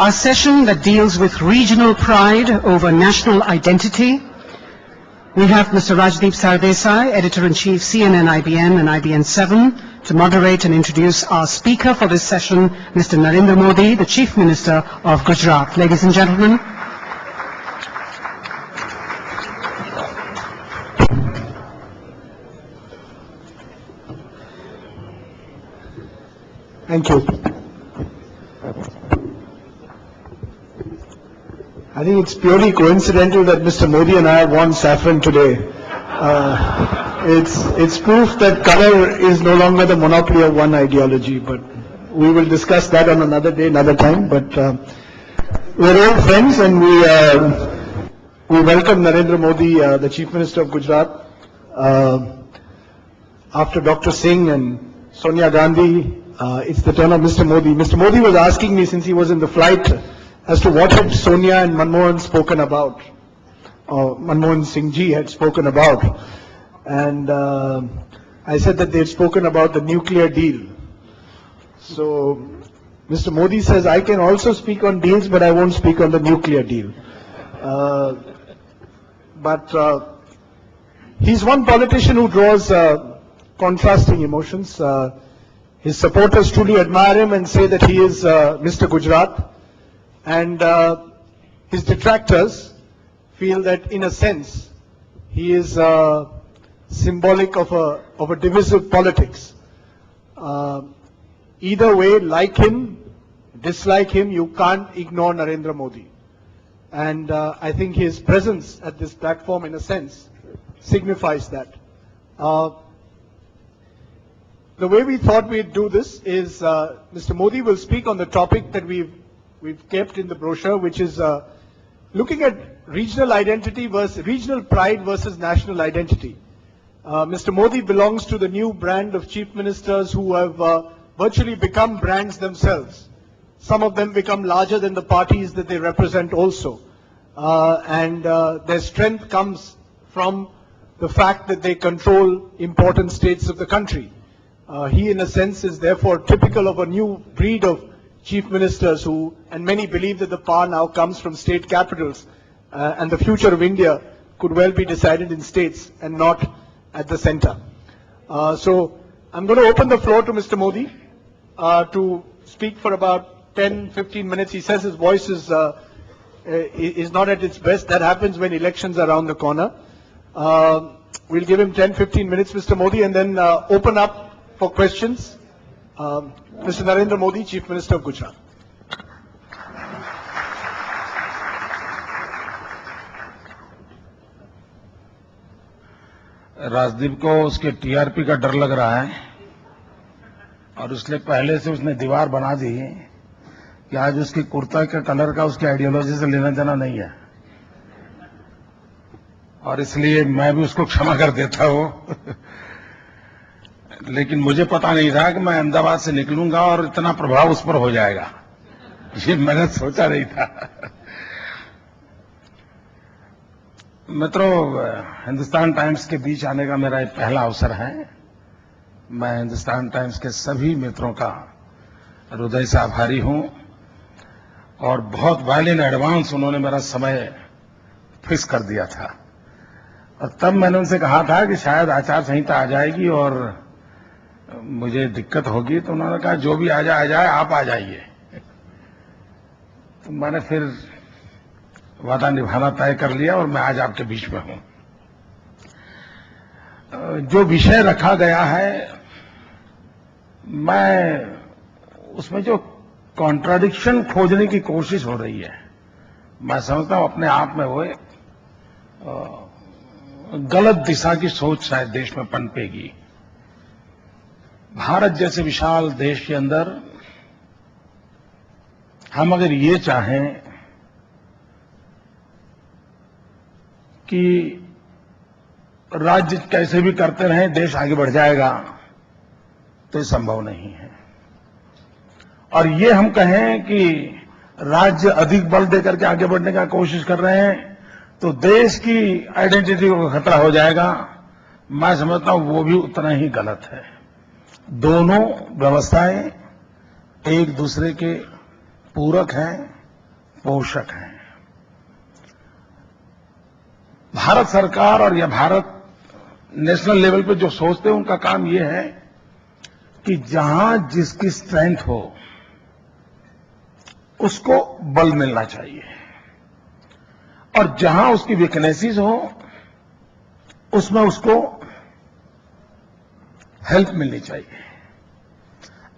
our session that deals with regional pride over national identity. We have Mr. Rajdeep Sardesai, Editor-in-Chief, CNN, IBN and IBN7, to moderate and introduce our speaker for this session, Mr. Narendra Modi, the Chief Minister of Gujarat. Ladies and gentlemen. Thank you. I think it's purely coincidental that Mr. Modi and I have worn saffron today. It's proof that color is no longer the monopoly of one ideology, but we will discuss that on another day, another time. But we're all friends, and we welcome Narendra Modi, the Chief Minister of Gujarat, after Dr. Singh and Sonia Gandhi. It's the turn of Mr. Modi. Mr. Modi was asking me since he was in the flight as to what had Sonia and Manmohan spoken about, or Manmohan Singh ji had spoken about. And I said that they had spoken about the nuclear deal. So Mr. Modi says, I can also speak on deals, but I won't speak on the nuclear deal. But he's one politician who draws contrasting emotions. His supporters truly admire him and say that he is Mr. Gujarat. And his detractors feel that, in a sense, he is symbolic of a divisive politics. Either way, like him, dislike him, you can't ignore Narendra Modi. And I think his presence at this platform, in a sense, signifies that. The way we thought we'd do this is Mr. Modi will speak on the topic that we've kept in the brochure, which is looking at regional identity versus regional pride versus national identity. Mr. Modi belongs to the new brand of chief ministers who have virtually become brands themselves. Some of them become larger than the parties that they represent also. And their strength comes from the fact that they control important states of the country. He, in a sense, is therefore typical of a new breed of chief ministers who, and many believe that the power now comes from state capitals, and the future of India could well be decided in states and not at the center. So I'm going to open the floor to Mr. Modi to speak for about 10-15 minutes. He says his voice is not at its best. That happens when elections are around the corner. We'll give him 10-15 minutes, Mr. Modi, and then open up for questions. Mr. Narendra Modi, Chief Minister of Gujarat. Rajdeep को उसके TRP का डर लग रहा है और इसलिए पहले से उसने दीवार बना दी कि आज उसकी कुर्ता के कलर का उसकी आइडियोलॉजी से लेना देना नहीं है, और इसलिए मैं भी उसको क्षमा कर देता हूं। लेकिन मुझे पता नहीं था कि मैं अहमदाबाद से निकलूंगा और इतना प्रभाव उस पर हो जाएगा, ये मैंने सोचा नहीं था। मित्रों, हिंदुस्तान टाइम्स के बीच आने का मेरा एक पहला अवसर है। मैं हिंदुस्तान टाइम्स के सभी मित्रों का हृदय से आभारी हूं और बहुत वेल इन एडवांस उन्होंने मेरा समय फिक्स कर दिया था। और तब मैंने उनसे कहा था कि शायद आचार संहिता आ जाएगी और मुझे दिक्कत होगी, तो उन्होंने कहा जो भी आ जाए आप आ जाइए। तो मैंने फिर वादा निभाना तय कर लिया और मैं आज आपके बीच में हूं। जो विषय रखा गया है, मैं उसमें जो कॉन्ट्राडिक्शन खोजने की कोशिश हो रही है, मैं समझता हूं अपने आप में वो गलत दिशा की सोच शायद देश में पनपेगी। भारत जैसे विशाल देश के अंदर हम अगर ये चाहें कि राज्य कैसे भी करते रहें देश आगे बढ़ जाएगा, तो ये संभव नहीं है। और ये हम कहें कि राज्य अधिक बल देकर के आगे बढ़ने का कोशिश कर रहे हैं तो देश की आइडेंटिटी को खतरा हो जाएगा, मैं समझता हूं वो भी उतना ही गलत है। दोनों व्यवस्थाएं एक दूसरे के पूरक हैं, पोषक हैं। भारत सरकार और या भारत नेशनल लेवल पे जो सोचते हैं उनका काम यह है कि जहां जिसकी स्ट्रेंथ हो उसको बल मिलना चाहिए और जहां उसकी वीकनेसेस हो उसमें उसको हेल्प मिलनी चाहिए।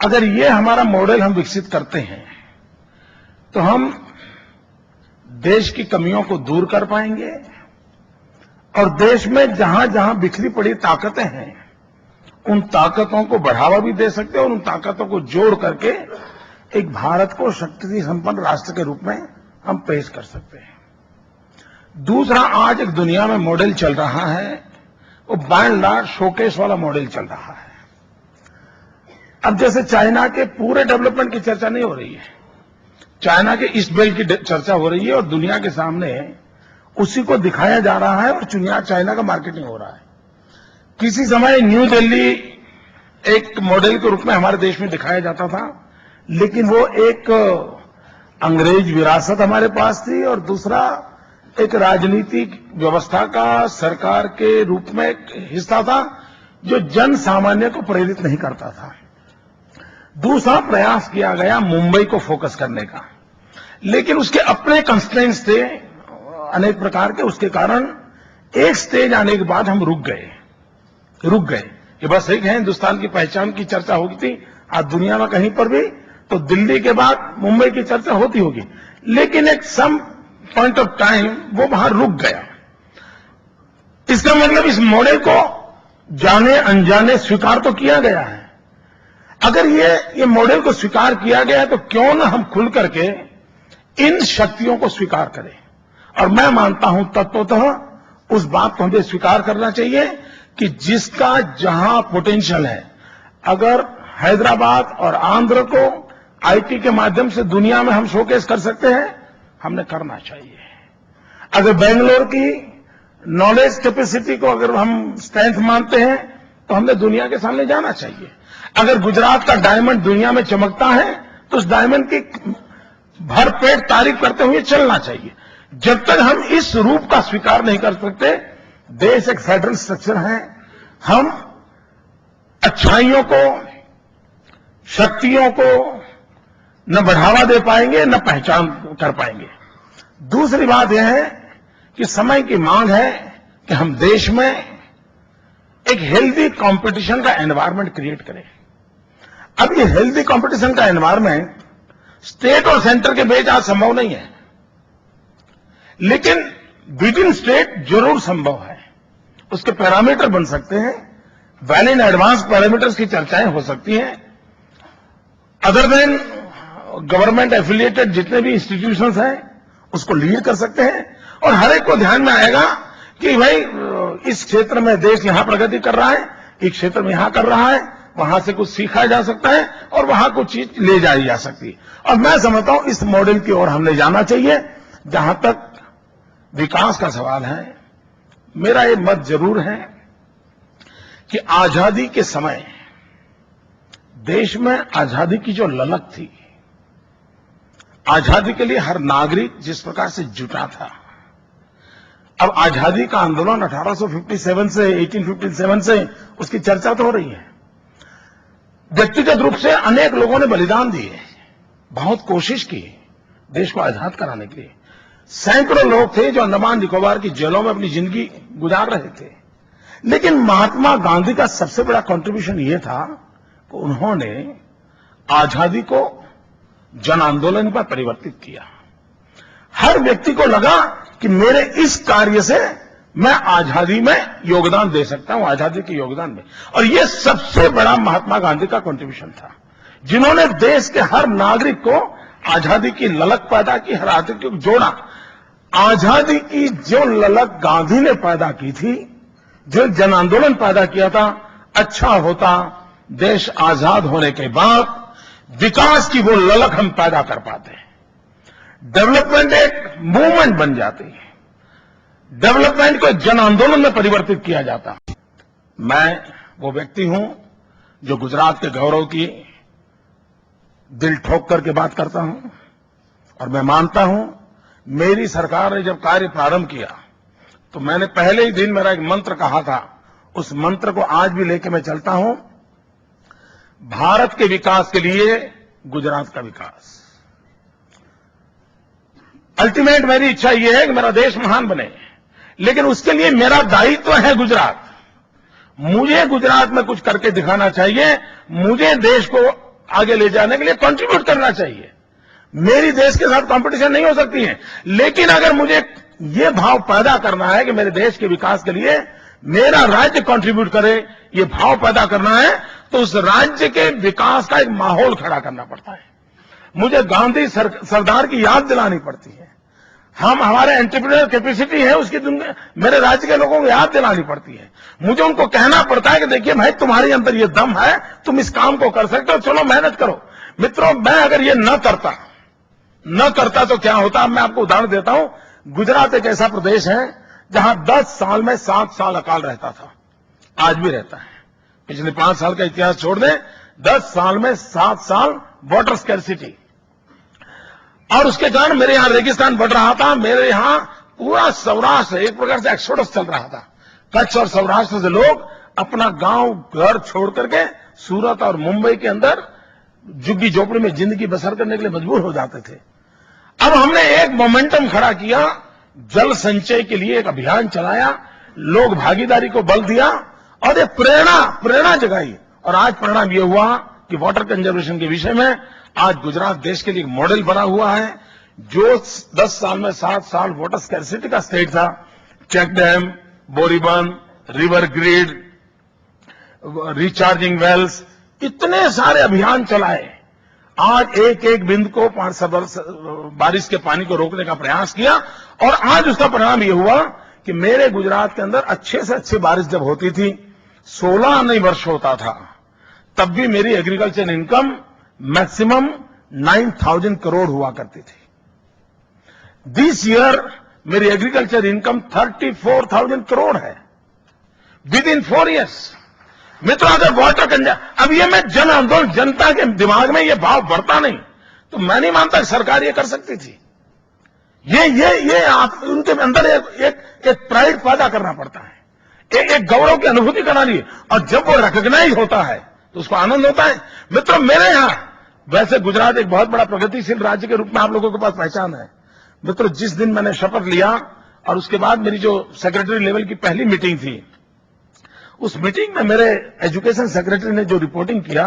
अगर ये हमारा मॉडल हम विकसित करते हैं तो हम देश की कमियों को दूर कर पाएंगे और देश में जहां जहां बिखरी पड़ी ताकतें हैं उन ताकतों को बढ़ावा भी दे सकते हैं और उन ताकतों को जोड़ करके एक भारत को शक्ति संपन्न राष्ट्र के रूप में हम पेश कर सकते हैं। दूसरा, आज एक दुनिया में मॉडल चल रहा है वो बाय एंड लार्ज शोकेस वाला मॉडल चल रहा है। अब जैसे चाइना के पूरे डेवलपमेंट की चर्चा नहीं हो रही है, चाइना के ईस्ट बेल्ट की चर्चा हो रही है और दुनिया के सामने उसी को दिखाया जा रहा है और चाइना का मार्केटिंग हो रहा है। किसी समय न्यू दिल्ली एक मॉडल के रूप में हमारे देश में दिखाया जाता था, लेकिन वो एक अंग्रेज विरासत हमारे पास थी और दूसरा एक राजनीतिक व्यवस्था का सरकार के रूप में एक हिस्सा था जो जन सामान्य को प्रेरित नहीं करता था। दूसरा प्रयास किया गया मुंबई को फोकस करने का, लेकिन उसके अपने कंस्ट्रेंट्स थे अनेक प्रकार के। उसके कारण एक स्टेज आने के बाद हम रुक गए। ये बस एक है हिंदुस्तान की पहचान की चर्चा होगी थी, आज दुनिया में कहीं पर भी तो दिल्ली के बाद मुंबई की चर्चा होती होगी, लेकिन एक सम पॉइंट ऑफ टाइम वो वहां रुक गया। इसका मतलब इस मॉडल को जाने अनजाने स्वीकार तो किया गया है। अगर ये मॉडल को स्वीकार किया गया है तो क्यों न हम खुल करके इन शक्तियों को स्वीकार करें। और मैं मानता हूं तत्वतः उस बात को हमें स्वीकार करना चाहिए कि जिसका जहां पोटेंशियल है, अगर हैदराबाद और आंध्र को आईटी के माध्यम से दुनिया में हम शोकेस कर सकते हैं, हमने करना चाहिए। अगर बेंगलोर की नॉलेज कैपेसिटी को अगर हम स्ट्रेंथ मानते हैं तो हमने दुनिया के सामने जाना चाहिए। अगर गुजरात का डायमंड दुनिया में चमकता है तो उस डायमंड की भरपेट तारीफ करते हुए चलना चाहिए। जब तक हम इस रूप का स्वीकार नहीं कर सकते, देश एक फेडरल स्ट्रक्चर है, हम अच्छाइयों को, शक्तियों को न बढ़ावा दे पाएंगे न पहचान कर पाएंगे। दूसरी बात यह है कि समय की मांग है कि हम देश में एक हेल्दी कंपटीशन का एनवायरनमेंट क्रिएट करें। अब ये हेल्दी कंपटीशन का एनवायरनमेंट स्टेट और सेंटर के बीच आज संभव नहीं है, लेकिन विद इन स्टेट जरूर संभव है। उसके पैरामीटर बन सकते हैं, वेल इन एडवांस पैरामीटर्स की चर्चाएं हो सकती हैं। अदर देन गवर्नमेंट एफिलिएटेड जितने भी इंस्टीट्यूशंस हैं उसको लीड कर सकते हैं और हर एक को ध्यान में आएगा कि भाई इस क्षेत्र में देश यहां प्रगति कर रहा है, इस क्षेत्र में यहां कर रहा है, वहां से कुछ सीखा जा सकता है और वहां कुछ चीज ले जाई जा सकती है। और मैं समझता हूं इस मॉडल की ओर हमने जाना चाहिए। जहां तक विकास का सवाल है, मेरा ये मत जरूर है कि आजादी के समय देश में आजादी की जो ललक थी, आजादी के लिए हर नागरिक जिस प्रकार से जुटा था, अब आजादी का आंदोलन 1857 से 1857 से उसकी चर्चा तो हो रही है। व्यक्तिगत रूप से अनेक लोगों ने बलिदान दिए, बहुत कोशिश की देश को आजाद कराने के लिए। सैकड़ों लोग थे जो अंडमान निकोबार की जेलों में अपनी जिंदगी गुजार रहे थे, लेकिन महात्मा गांधी का सबसे बड़ा कंट्रीब्यूशन यह था कि उन्होंने आजादी को जन आंदोलन पर परिवर्तित किया। हर व्यक्ति को लगा कि मेरे इस कार्य से मैं आजादी में योगदान दे सकता हूं, आजादी के योगदान में। और यह सबसे बड़ा महात्मा गांधी का कंट्रीब्यूशन था, जिन्होंने देश के हर नागरिक को आजादी की ललक पैदा की, हर आदमी को जोड़ा। आजादी की जो ललक गांधी ने पैदा की थी, जो जन आंदोलन पैदा किया था, अच्छा होता देश आजाद होने के बाद विकास की वो ललक हम पैदा कर पाते हैं। डेवलपमेंट एक मूवमेंट बन जाती है, डेवलपमेंट को जन आंदोलन में परिवर्तित किया जाता। मैं वो व्यक्ति हूं जो गुजरात के गौरव की दिल ठोक करके बात करता हूं और मैं मानता हूं, मेरी सरकार ने जब कार्य प्रारंभ किया तो मैंने पहले ही दिन मेरा एक मंत्र कहा था, उस मंत्र को आज भी लेके मैं चलता हूं, भारत के विकास के लिए गुजरात का विकास। अल्टीमेट मेरी इच्छा यह है कि मेरा देश महान बने, लेकिन उसके लिए मेरा दायित्व है गुजरात। मुझे गुजरात में कुछ करके दिखाना चाहिए, मुझे देश को आगे ले जाने के लिए कंट्रीब्यूट करना चाहिए। मेरी देश के साथ कंपटीशन नहीं हो सकती है, लेकिन अगर मुझे ये भाव पैदा करना है कि मेरे देश के विकास के लिए मेरा राज्य कंट्रीब्यूट करे, ये भाव पैदा करना है, तो उस राज्य के विकास का एक माहौल खड़ा करना पड़ता है। मुझे गांधी सरदार की याद दिलानी पड़ती है। हमारे एंटरप्रेन्योर कैपेसिटी है, उसकी मेरे राज्य के लोगों को याद दिलानी पड़ती है। मुझे उनको कहना पड़ता है कि देखिए भाई, तुम्हारे अंदर ये दम है, तुम इस काम को कर सकते हो, चलो मेहनत करो। मित्रों, मैं अगर ये न करता तो क्या होता। मैं आपको उदाहरण देता हूं। गुजरात एक ऐसा प्रदेश है जहां 10 साल में 7 साल अकाल रहता था, आज भी रहता है। पिछले 5 साल का इतिहास छोड़ दें, 10 साल में 7 साल वाटर स्कैर्सिटी, और उसके कारण मेरे यहां रेगिस्तान बढ़ रहा था। मेरे यहां पूरा सौराष्ट्र एक प्रकार से एक्सोडस चल रहा था। कच्छ और सौराष्ट्र से लोग अपना गांव घर छोड़ करके सूरत और मुंबई के अंदर झुग्गी झोपड़ी में जिंदगी बसर करने के लिए मजबूर हो जाते थे। अब हमने एक मोमेंटम खड़ा किया, जल संचय के लिए एक अभियान चलाया, लोग भागीदारी को बल दिया और ये प्रेरणा जगाई। और आज परिणाम ये हुआ कि वाटर कंजर्वेशन के विषय में आज गुजरात देश के लिए एक मॉडल बना हुआ है। जो 10 साल में 7 साल वाटर स्कैर्सिटी का स्टेट था, चेक डैम, बोरीबंद, रिवर ग्रिड, रिचार्जिंग वेल्स, इतने सारे अभियान चलाए। आज एक एक बिंदु को बारिश के पानी को रोकने का प्रयास किया, और आज उसका परिणाम यह हुआ कि मेरे गुजरात के अंदर अच्छे से अच्छी बारिश जब होती थी, 16 नहीं वर्ष होता था, तब भी मेरी एग्रीकल्चर इनकम मैक्सिमम 9,000 करोड़ हुआ करती थी। दिस ईयर मेरी एग्रीकल्चर इनकम 34,000 करोड़ है विद इन 4 years। मित्रों, अगर वाटर अब ये मैं जन आंदोलन, जनता के दिमाग में ये भाव बढ़ता नहीं तो मैं नहीं मानता कि सरकार ये कर सकती थी। ये आप उनके अंदर एक प्राइड पैदा करना पड़ता है, एक गौरव की अनुभूति करानी है, और जब वो रिकॉग्नाइज होता है तो उसको आनंद होता है। मित्रों, मेरे यहां वैसे गुजरात एक बहुत बड़ा प्रगतिशील राज्य के रूप में आप लोगों के पास पहचान है। मित्रों, जिस दिन मैंने शपथ लिया और उसके बाद मेरी जो सेक्रेटरी लेवल की पहली मीटिंग थी, उस मीटिंग में मेरे एजुकेशन सेक्रेटरी ने जो रिपोर्टिंग किया,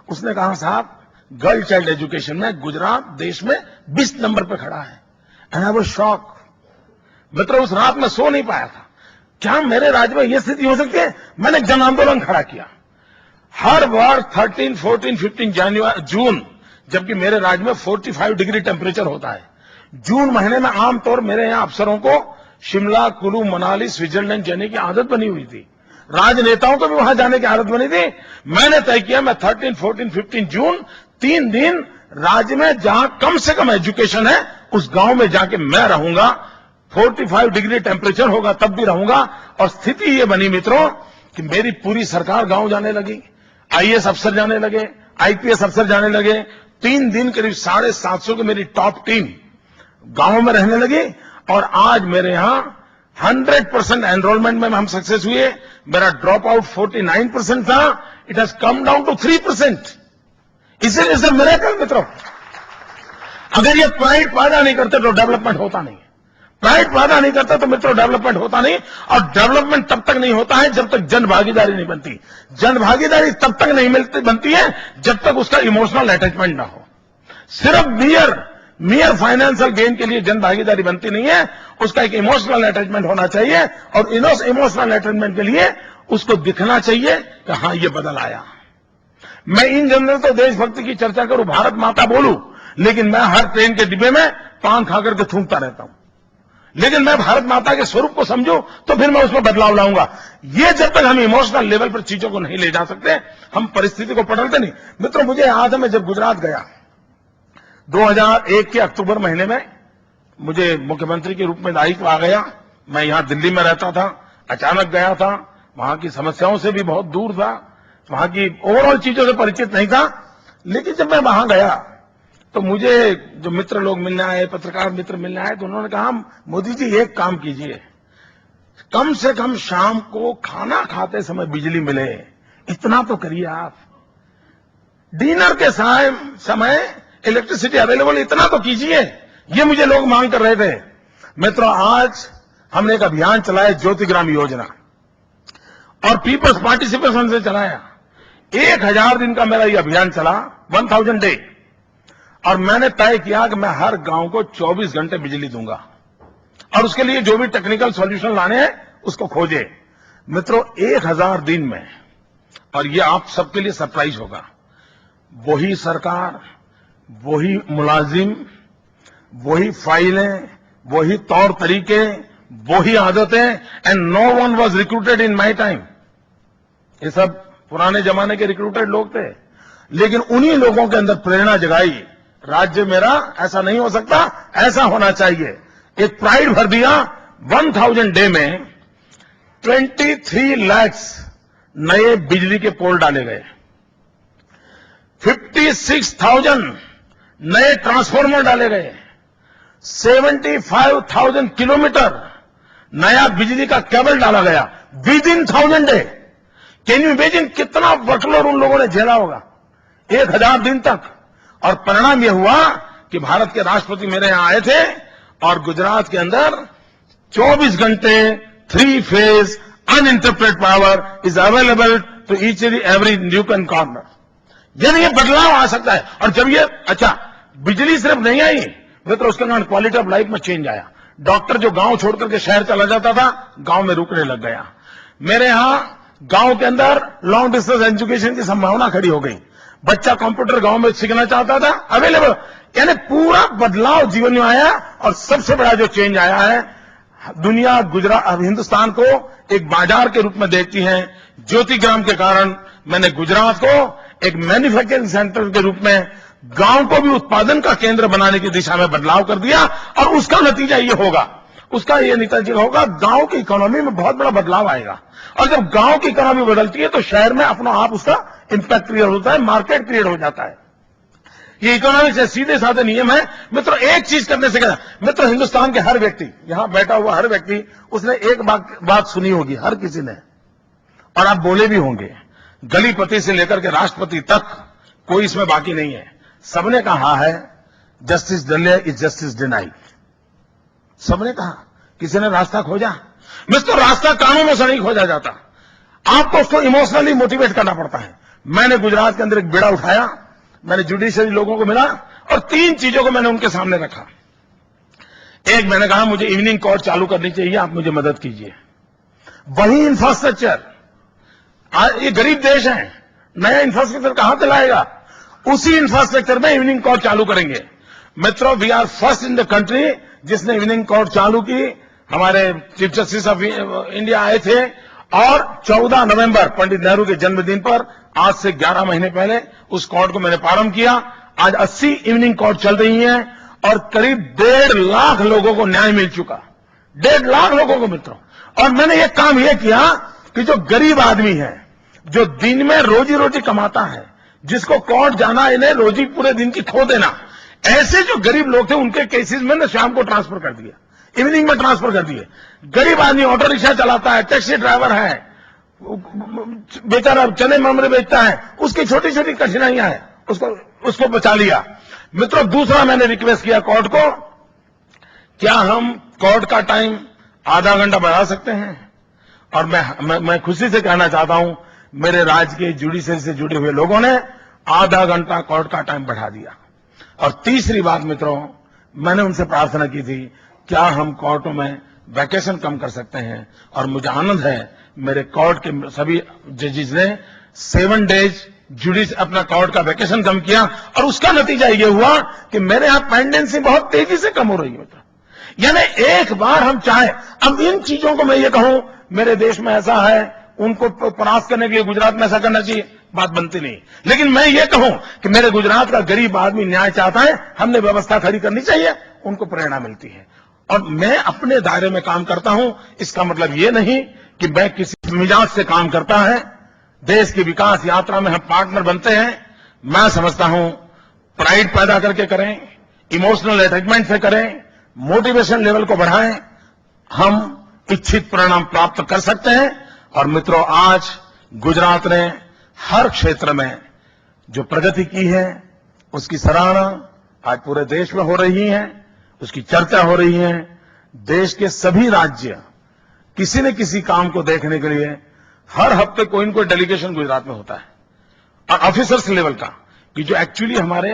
उसने कहा, साहब, गर्ल चाइल्ड एजुकेशन में गुजरात देश में 20 नंबर पर खड़ा है। And I was shock. मित्रों, उस रात में सो नहीं पाया था। क्या मेरे राज्य में यह स्थिति हो सकती है? मैंने जन आंदोलन खड़ा किया। हर बार 13, 14, 15 जून, जबकि मेरे राज्य में 45 डिग्री टेम्परेचर होता है, जून महीने में आमतौर मेरे यहां अफसरों को शिमला, कुल्लू, मनाली, स्विट्जरलैंड जाने की आदत बनी हुई थी। राजनेताओं को भी वहां जाने की आदत बनी थी। मैंने तय किया, मैं 13, 14, 15 जून 3 दिन राज्य में जहां कम से कम एजुकेशन है, उस गांव में जाके मैं रहूंगा। 45 डिग्री टेम्परेचर होगा तब भी रहूंगा। और स्थिति ये बनी मित्रों कि मेरी पूरी सरकार गांव जाने लगी, आईएएस अफसर जाने लगे, आईपीएस अफसर जाने लगे। 3 दिन करीब 750 की मेरी टॉप टीम गांव में रहने लगी। और आज मेरे यहां 100% एनरोलमेंट में हम सक्सेस हुए। मेरा ड्रॉप आउट 49% था, it has come down to 3%। इसे मिरेकल मित्रों। अगर ये प्राइड पैदा नहीं करते तो डेवलपमेंट होता नहीं। प्राइड पैदा नहीं करता तो मित्रों डेवलपमेंट होता नहीं। और डेवलपमेंट तब तक नहीं होता है जब तक जन भागीदारी नहीं बनती। जन भागीदारी तब तक नहीं बनती है जब तक उसका इमोशनल अटैचमेंट ना हो। सिर्फ मियर फाइनेंशियल गेन के लिए जन भागीदारी बनती नहीं है, उसका एक इमोशनल अटैचमेंट होना चाहिए। और इमोशनल अटैचमेंट के लिए उसको दिखना चाहिए कि हां ये बदल आया। मैं इन जनरल तो देशभक्ति की चर्चा करूं, भारत माता बोलूं, लेकिन मैं हर ट्रेन के डिब्बे में पान खाकर के थूकता रहता हूं। लेकिन मैं भारत माता के स्वरूप को समझूं तो फिर मैं उसमें बदलाव लाऊंगा। ये जब तक हम इमोशनल लेवल पर चीजों को नहीं ले जा सकते, हम परिस्थिति को पकड़ते नहीं। मित्रों, मुझे याद है मैं जब गुजरात गया 2001 के अक्टूबर महीने में, मुझे मुख्यमंत्री के रूप में दायित्व आ गया। मैं यहां दिल्ली में रहता था, अचानक गया था, वहां की समस्याओं से भी बहुत दूर था, वहां की ओवरऑल चीजों से परिचित नहीं था। लेकिन जब मैं वहां गया तो मुझे जो मित्र लोग मिलने आए, पत्रकार मित्र मिलने आए, तो उन्होंने कहा मोदी जी एक काम कीजिए, कम से कम शाम को खाना खाते समय बिजली मिले, इतना तो करिए आप। डिनर के समय इलेक्ट्रिसिटी अवेलेबल, इतना तो कीजिए। ये मुझे लोग मांग कर रहे थे। मित्रों, आज हमने एक अभियान चलाया, ज्योतिग्राम योजना, और पीपल्स पार्टिसिपेशन से चलाया। 1000 दिन का मेरा ये अभियान चला, 1000 डे, और मैंने तय किया कि मैं हर गांव को 24 घंटे बिजली दूंगा, और उसके लिए जो भी टेक्निकल सॉल्यूशन लाने हैं उसको खोजे। मित्रों, 1000 दिन में, और ये आप सबके लिए सरप्राइज होगा, वही सरकार, वही मुलाजिम, वही फाइलें, वही तौर तरीके, वही आदतें, and no one was recruited in my time. ये सब पुराने जमाने के रिक्रूटेड लोग थे, लेकिन उन्हीं लोगों के अंदर प्रेरणा जगाई, राज्य मेरा ऐसा नहीं हो सकता, ऐसा होना चाहिए। एक प्राइड भर दिया। 1000 डे में 23 लाख नए बिजली के पोल डाले गए, 56,000 नए ट्रांसफार्मर डाले गए, 75,000 किलोमीटर नया बिजली का केबल डाला गया with in 1000 day. Can you imagine कितना वर्कलोड उन लोगों ने झेला होगा 1000 दिन तक। और परिणाम यह हुआ कि भारत के राष्ट्रपति मेरे यहां आए थे, और गुजरात के अंदर 24 घंटे 3 phase uninterrupted power is available to each and every nook and corner. यानी ये बदलाव आ सकता है। और जब ये बिजली सिर्फ नहीं आई, मित्रों, उसके कारण क्वालिटी ऑफ लाइफ में चेंज आया। डॉक्टर जो गांव छोड़ करके शहर चला जाता था, गांव में रुकने लग गया। मेरे यहां गांव के अंदर लॉन्ग डिस्टेंस एजुकेशन की संभावना खड़ी हो गई। बच्चा कंप्यूटर गांव में सीखना चाहता था, अवेलेबल। यानी पूरा बदलाव जीवन में आया। और सबसे बड़ा जो चेंज आया है, दुनिया हिंदुस्तान को एक बाजार के रूप में देखती है। ज्योतिग्राम के कारण मैंने गुजरात को एक मैन्युफैक्चरिंग सेंटर के रूप में, गांव को भी उत्पादन का केंद्र बनाने की दिशा में बदलाव कर दिया। और उसका नतीजा ये होगा, गांव की इकोनॉमी में बहुत बड़ा बदलाव आएगा। और जब गांव की इकोनॉमी बदलती है तो शहर में अपना आप उसका इंपैक्ट क्रिएट होता है, मार्केट क्रिएट हो जाता है। ये इकोनॉमिक्स से सीधे साधे नियम है। मित्रों, एक चीज करने से क्या, मित्रों, हिंदुस्तान के हर व्यक्ति, यहां बैठा हुआ हर व्यक्ति, उसने एक बात सुनी होगी, हर किसी ने, और आप बोले भी होंगे। गलीपति से लेकर के राष्ट्रपति तक कोई इसमें बाकी नहीं है। सबने कहा है justice delay is justice deny. सबने कहा, किसी ने रास्ता खोजा। मिस्टर, रास्ता कानूनों से नहीं खोजा जाता, आपको उसको इमोशनली मोटिवेट करना पड़ता है। मैंने गुजरात के अंदर एक बेड़ा उठाया, मैंने जुडिशियरी लोगों को मिला, और 3 चीजों को मैंने उनके सामने रखा। एक, मैंने कहा मुझे इवनिंग कोर्ट चालू करनी चाहिए, आप मुझे मदद कीजिए। वही इंफ्रास्ट्रक्चर, ये गरीब देश है, नया इंफ्रास्ट्रक्चर कहां से लाएगा? उसी इंफ्रास्ट्रक्चर में इवनिंग कोर्ट चालू करेंगे। मित्रों, we are first in the country जिसने इवनिंग कोर्ट चालू की। हमारे चीफ जस्टिस ऑफ इंडिया आए थे, और 14 नवंबर पंडित नेहरू के जन्मदिन पर, आज से 11 महीने पहले, उस कोर्ट को मैंने प्रारंभ किया। आज 80 इवनिंग कोर्ट चल रही हैं, और करीब 1.5 लाख लोगों को न्याय मिल चुका। 1.5 लाख लोगों को, मित्रों। और मैंने ये काम यह किया कि जो गरीब आदमी है, जो दिन में रोजी रोटी कमाता है, जिसको कोर्ट जाना, इन्हें रोजी पूरे दिन की खो देना, ऐसे जो गरीब लोग थे, उनके केसेस में शाम को ट्रांसफर कर दिया, इवनिंग में ट्रांसफर कर दिए। गरीब आदमी ऑटो रिक्शा चलाता है, टैक्सी ड्राइवर है, बेचारा चने ममरे बेचता है, उसकी छोटी छोटी कठिनाइयां हैं, उसको बचा लिया। मित्रों, दूसरा मैंने रिक्वेस्ट किया कोर्ट को, क्या हम कोर्ट का टाइम आधा घंटा बढ़ा सकते हैं? और मैं खुशी से कहना चाहता हूं, मेरे राज्य के जुडिशरी से जुड़े हुए लोगों ने आधा घंटा कोर्ट का टाइम बढ़ा दिया। और तीसरी बात, मित्रों, मैंने उनसे प्रार्थना की थी, क्या हम कोर्टों में वैकेशन कम कर सकते हैं? और मुझे आनंद है, मेरे कोर्ट के सभी जजेस ने 7 डेज जुडिस अपना कोर्ट का वैकेशन कम किया, और उसका नतीजा ये हुआ कि मेरे यहां पेंडेंसी बहुत तेजी से कम हो रही है। यानी एक बार हम चाहें, अब इन चीजों को मैं ये कहूं, मेरे देश में ऐसा है, उनको परास्त करने के लिए गुजरात में ऐसा करना चाहिए, बात बनती नहीं। लेकिन मैं ये कहूं कि मेरे गुजरात का गरीब आदमी न्याय चाहता है, हमने व्यवस्था खड़ी करनी चाहिए, उनको प्रेरणा मिलती है। और मैं अपने दायरे में काम करता हूं, इसका मतलब ये नहीं कि मैं किसी मिजाज से काम करता है। देश की विकास यात्रा में हम पार्टनर बनते हैं। मैं समझता हूं प्राइड पैदा करके करें, इमोशनल अटैचमेंट से करें, मोटिवेशन लेवल को बढ़ाएं, हम इच्छित परिणाम प्राप्त कर सकते हैं। और मित्रों, आज गुजरात ने हर क्षेत्र में जो प्रगति की है उसकी सराहना आज पूरे देश में हो रही है, उसकी चर्चा हो रही है। देश के सभी राज्य किसी न किसी काम को देखने के लिए हर हफ्ते कोई न कोई डेलीगेशन गुजरात में होता है, और ऑफिसर्स लेवल का, कि जो एक्चुअली हमारे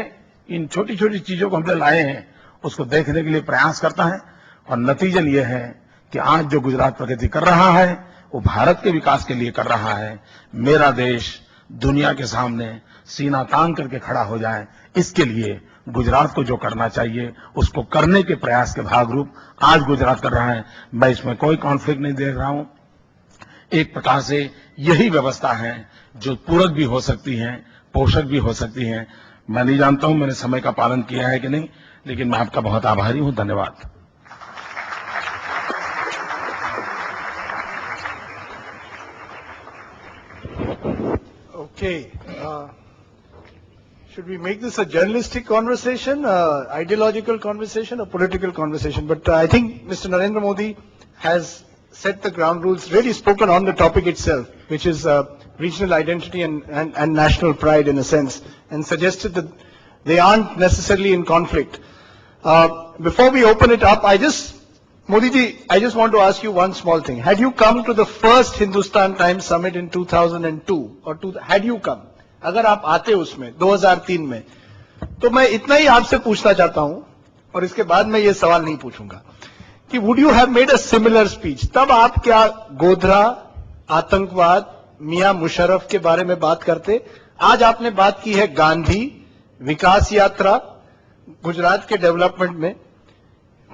इन छोटी छोटी चीजों को हमने लाए हैं उसको देखने के लिए प्रयास करता है। और नतीजन यह है कि आज जो गुजरात प्रगति कर रहा है वो भारत के विकास के लिए कर रहा है। मेरा देश दुनिया के सामने सीना तान करके खड़ा हो जाए, इसके लिए गुजरात को जो करना चाहिए उसको करने के प्रयास के भागरूप आज गुजरात कर रहा है। मैं इसमें कोई कॉन्फ्लिक्ट नहीं देख रहा हूं। एक प्रकार से यही व्यवस्था है जो पूरक भी हो सकती है, पोषक भी हो सकती है। मैं नहीं जानता हूं मैंने समय का पालन किया है कि नहीं, लेकिन मैं आपका बहुत आभारी हूं। धन्यवाद। Okay. Should we make this a journalistic conversation, ideological conversation, or political conversation? But I think Mr. Narendra Modi has set the ground rules, really spoken on the topic itself, which is regional identity and national pride in a sense, and suggested that they aren't necessarily in conflict. Before we open it up, Modi ji, I just want to ask you one small thing. Had you come to the first Hindustan Times Summit in 2002, had you come, अगर आप आते उसमें 2003 में, तो मैं इतना ही आपसे पूछना चाहता हूं, और इसके बाद मैं ये सवाल नहीं पूछूंगा कि would you have made a similar speech? तब आप क्या गोधरा, आतंकवाद, मियां मुशर्रफ के बारे में बात करते? आज आपने बात की है गांधी, विकास यात्रा, गुजरात के डेवलपमेंट में,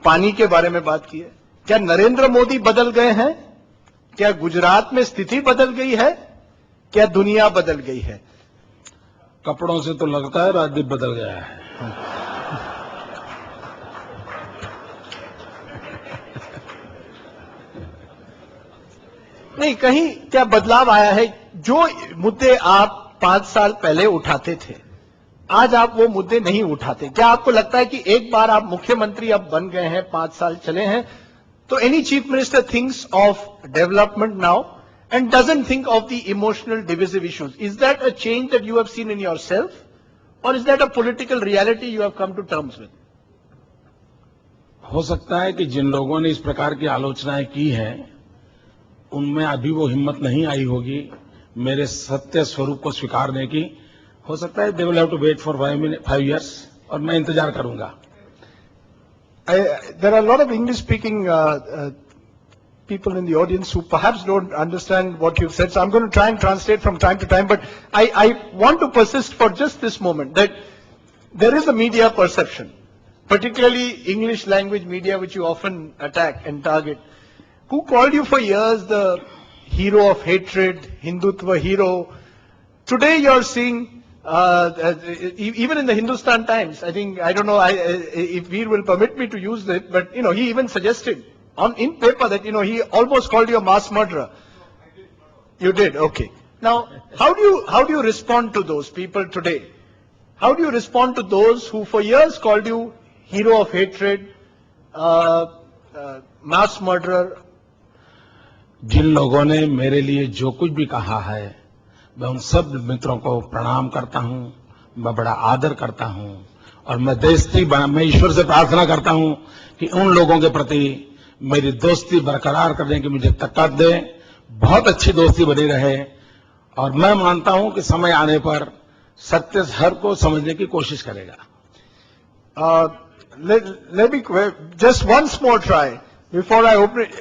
पानी के बारे में बात की है। क्या नरेंद्र मोदी बदल गए हैं? क्या गुजरात में स्थिति बदल गई है? क्या दुनिया बदल गई है? कपड़ों से तो लगता है राजदीप बदल गया है। नहीं, कहीं क्या बदलाव आया है? जो मुद्दे आप 5 साल पहले उठाते थे, आज आप वो मुद्दे नहीं उठाते। क्या आपको लगता है कि एक बार आप मुख्यमंत्री अब बन गए हैं, 5 साल चले हैं, तो any chief minister thinks of development now and doesn't think of the emotional divisive issues? Is that a change that you have seen in yourself, or is that a political reality you have come to terms with? हो सकता है कि जिन लोगों ने इस प्रकार की आलोचनाएं की हैं उनमें अभी वो हिम्मत नहीं आई होगी मेरे सत्य स्वरूप को स्वीकारने की। हो सकता है they will have to wait for 5 years, और मैं इंतजार करूंगा। There are a lot of English speaking people in the audience who perhaps don't understand what you've said, so I'm going to try and translate from time to time, but I want to persist for just this moment that there is a media perception, particularly English language media, which you often attack and target, who called you for years the hero of hatred, Hindutva hero. Today you're seeing, even in the Hindustan Times, I think, I don't know if Veer will permit me to use it, but he even suggested in paper that, he almost called you a mass murderer. You did, okay. Now, how do you respond to those people today? How do you respond to those who for years called you hero of hatred, mass murderer? जिन लोगों ने मेरे लिए जो कुछ भी कहा है, मैं उन सब मित्रों को प्रणाम करता हूं, मैं बड़ा आदर करता हूं, और मैं ईश्वर से प्रार्थना करता हूं कि उन लोगों के प्रति मेरी दोस्ती बरकरार करने की मुझे ताकत दे, बहुत अच्छी दोस्ती बनी रहे, और मैं मानता हूं कि समय आने पर सत्य हर को समझने की कोशिश करेगा। Let me just once more try before I open it.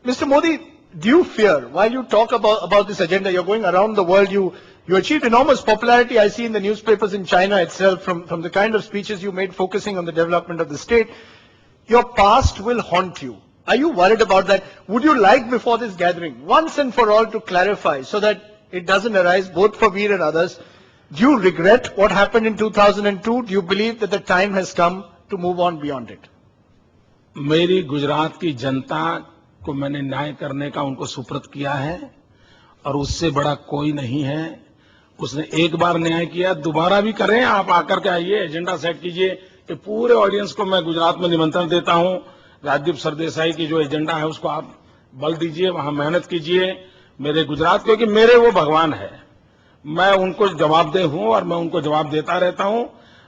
Mr. Modi, do you fear, while you talk about this agenda, you're going around the world, you achieved enormous popularity, I see in the newspapers in China itself, from the kind of speeches you made focusing on the development of the state. Your past will haunt you. Are you worried about that? Would you like, before this gathering, once and for all to clarify so that it doesn't arise both for Veer and others? Do you regret what happened in 2002? Do you believe that the time has come to move on beyond it? मेरी गुजरात की जनता को मैंने न्याय करने का उनको सुपुर्द किया है, और उससे बड़ा कोई नहीं है। उसने एक बार न्याय किया, दोबारा भी करें, आप आकर के आइए, एजेंडा सेट कीजिए। ये पूरे ऑडियंस को मैं गुजरात में निमंत्रण देता हूं। राजदीप सरदेसाई की जो एजेंडा है उसको आप बल दीजिए, वहां मेहनत कीजिए मेरे गुजरात, क्योंकि मेरे वो भगवान है। मैं उनको जवाबदेह हूं और मैं उनको जवाब देता रहता हूं,